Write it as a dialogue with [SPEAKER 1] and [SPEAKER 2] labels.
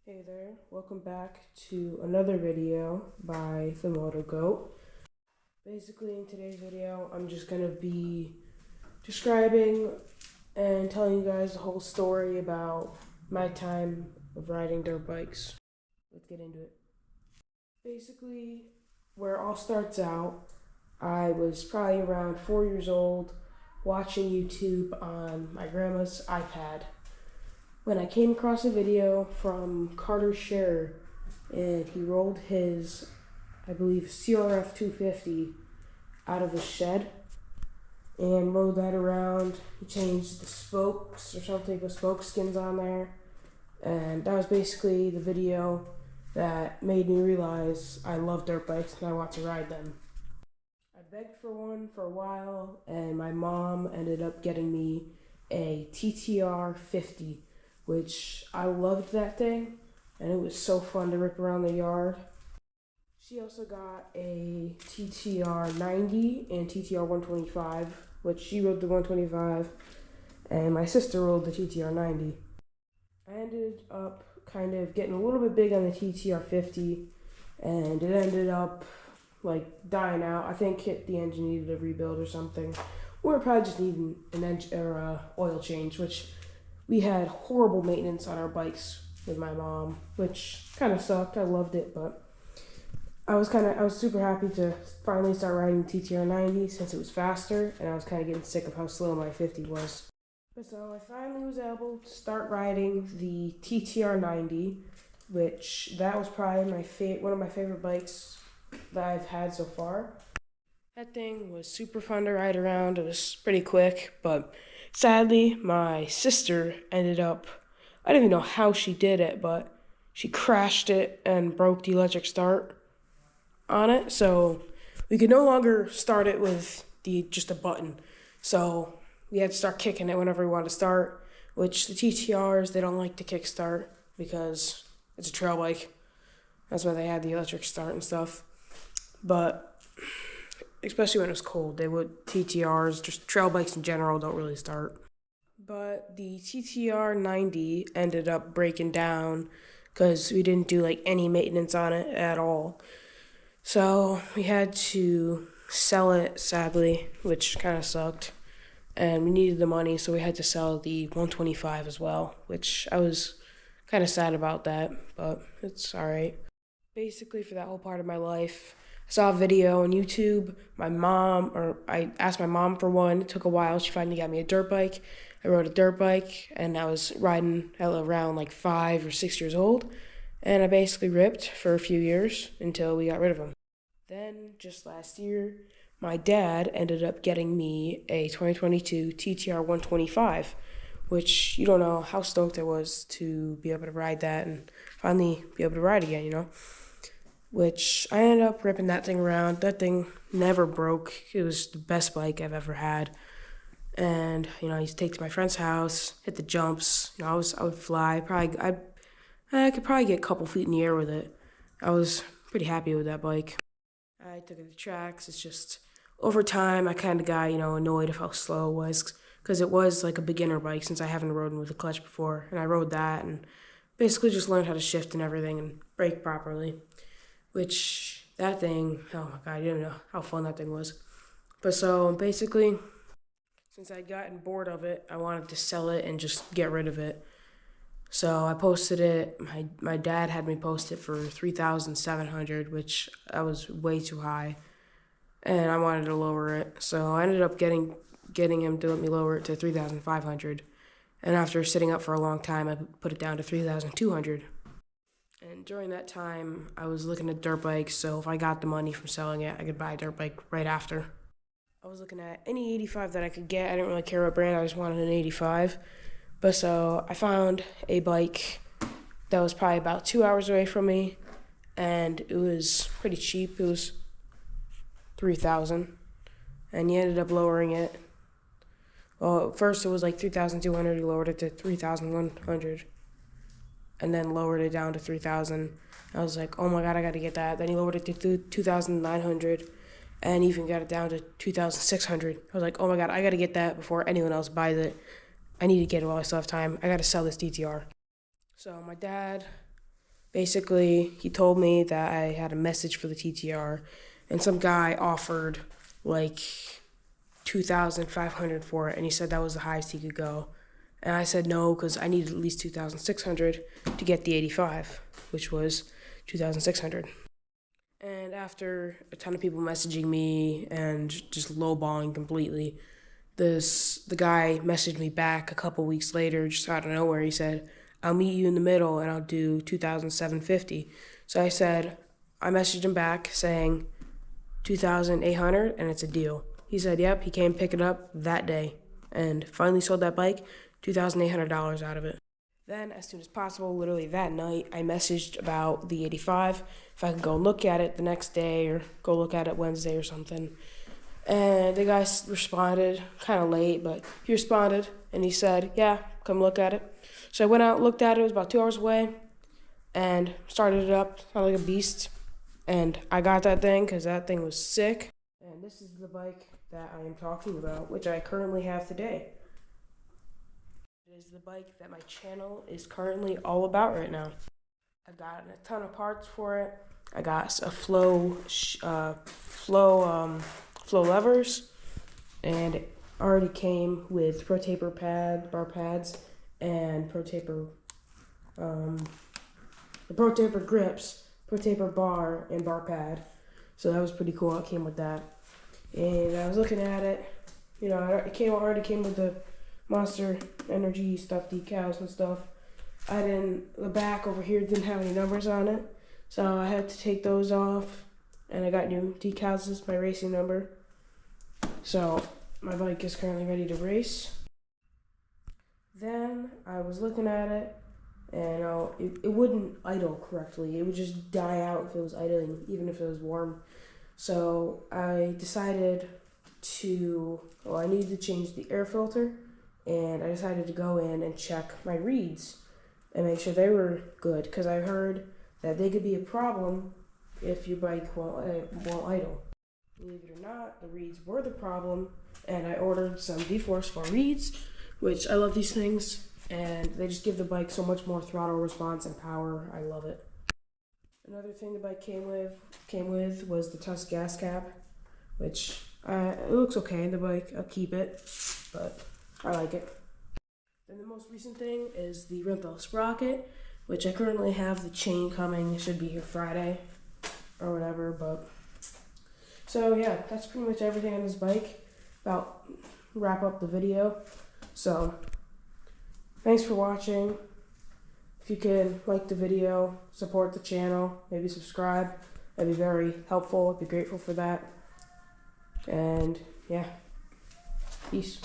[SPEAKER 1] Hey there, welcome back to another video by the Moto Goat. Basically, in today's video, I'm just going to be describing and telling you guys the whole story about my time of riding dirt bikes. Let's get into it. Basically, where it all starts out, I was probably around 4 years old watching YouTube on my grandma's iPad when I came across a video from Carter Scherer, and he rolled his, I believe, CRF 250 out of his shed and rode that around. He changed the spokes or something with spoke skins on there, and that was basically the video that made me realize I love dirt bikes and I want to ride them. I begged for one for a while, and my mom ended up getting me a TTR 50, which I loved that thing, and it was so fun to rip around the yard. She also got a TTR 90 and TTR 125, which she rode the 125, and my sister rode the TTR 90. I ended up kind of getting a little bit big on the TTR 50, and it ended up like dying out. I think the engine needed a rebuild or something, or it probably just needed an engine or oil change, which we had horrible maintenance on our bikes with my mom, which kind of sucked. I loved it, but I was super happy to finally start riding the TTR 90 since it was faster, and I was kind of getting sick of how slow my 50 was. But so I finally was able to start riding the TTR 90, which that was probably one of my favorite bikes that I've had so far. That thing was super fun to ride around. It was pretty quick, but sadly, my sister ended up, I don't even know how she did it, but she crashed it and broke the electric start on it. So we could no longer start it with just a button. So we had to start kicking it whenever we wanted to start, which the TTRs, they don't like to kick start because it's a trail bike. That's why they had the electric start and stuff. But especially when it was cold, TTRs, just trail bikes in general, don't really start. But the TTR 90 ended up breaking down because we didn't do like any maintenance on it at all. So we had to sell it, sadly, which kind of sucked. And we needed the money, so we had to sell the 125 as well, which I was kind of sad about that, but it's all right. Basically, for that whole part of my life, I saw a video on YouTube. I asked my mom for one. It took a while. She finally got me a dirt bike. I rode a dirt bike, and I was riding around like 5 or 6 years old. And I basically ripped for a few years until we got rid of them. Then, just last year, my dad ended up getting me a 2022 TTR 125, which you don't know how stoked I was to be able to ride that and finally be able to ride again, which I ended up ripping that thing around. That thing never broke. It was the best bike I've ever had. And, I used to take it to my friend's house, hit the jumps. I would fly. I could probably get a couple feet in the air with it. I was pretty happy with that bike. I took it to tracks. It's just, over time, I kind of got, annoyed of how slow it was, because it was like a beginner bike since I haven't ridden with a clutch before. And I rode that and basically just learned how to shift and everything and brake properly. Which, that thing, oh my god, you don't know how fun that thing was. But so, basically, since I'd gotten bored of it, I wanted to sell it and just get rid of it. So I posted it, my dad had me post it for $3,700, which that was way too high. And I wanted to lower it, so I ended up getting him to let me lower it to $3,500. And after sitting up for a long time, I put it down to $3,200. And during that time, I was looking at dirt bikes, so if I got the money from selling it, I could buy a dirt bike right after. I was looking at any 85 that I could get. I didn't really care what brand, I just wanted an 85. But so I found a bike that was probably about 2 hours away from me, and it was pretty cheap. It was $3,000, and he ended up lowering it. Well, at first it was like $3,200. He lowered it to $3,100. And then lowered it down to $3,000. I was like, oh my god, I gotta get that. Then he lowered it to $2,900, and even got it down to $2,600. I was like, oh my god, I gotta get that before anyone else buys it. I need to get it while I still have time. I gotta sell this DTR. So my dad Basically, he told me that I had a message for the TTR, and some guy offered like 2,500 for it, and he said that was the highest he could go. And I said no, because I needed at least 2,600 to get the 85, which was 2,600. And after a ton of people messaging me and just lowballing completely, the guy messaged me back a couple weeks later, just out of nowhere. He said, "I'll meet you in the middle, and I'll do 2,750." So I messaged him back saying 2,800, and it's a deal. He said, "Yep." He came pick it up that day, and finally sold that bike, $2,800 out of it. Then, as soon as possible, literally that night, I messaged about the 85, if I could go and look at it the next day or go look at it Wednesday or something. And the guy responded kind of late, but he responded and he said, "Yeah, come look at it." So I went out, looked at it. It was about 2 hours away, and started it up. Sounded like a beast. And I got that thing because that thing was sick. And this is the bike that I am talking about, which I currently have today. It is the bike that my channel is currently all about right now. I got a ton of parts for it. I got a flow levers, and it already came with Pro Taper bar pads, and Pro Taper grips, Pro Taper bar, and bar pad. So that was pretty cool. It came with that, and I was looking at it. It already came with the Monster Energy stuff, decals and stuff. The back over here didn't have any numbers on it, so I had to take those off, and I got new decals. This is my racing number. So my bike is currently ready to race. Then I was looking at it, and it wouldn't idle correctly. It would just die out if it was idling, even if it was warm. So I decided I needed to change the air filter, and I decided to go in and check my reeds and make sure they were good, because I heard that they could be a problem if your bike won't idle. Believe it or not, the reeds were the problem, and I ordered some V-Force 4 reeds, which I love these things, and they just give the bike so much more throttle response and power. I love it. Another thing the bike came with was the Tusk gas cap, which it looks okay. The bike, I'll keep it, but I like it. Then the most recent thing is the rimless sprocket, which I currently have the chain coming. It should be here Friday or whatever, but so yeah, that's pretty much everything on this bike. About wrap up the video. So thanks for watching. If you could like the video, support the channel, maybe subscribe, that'd be very helpful. I'd be grateful for that. And yeah, peace.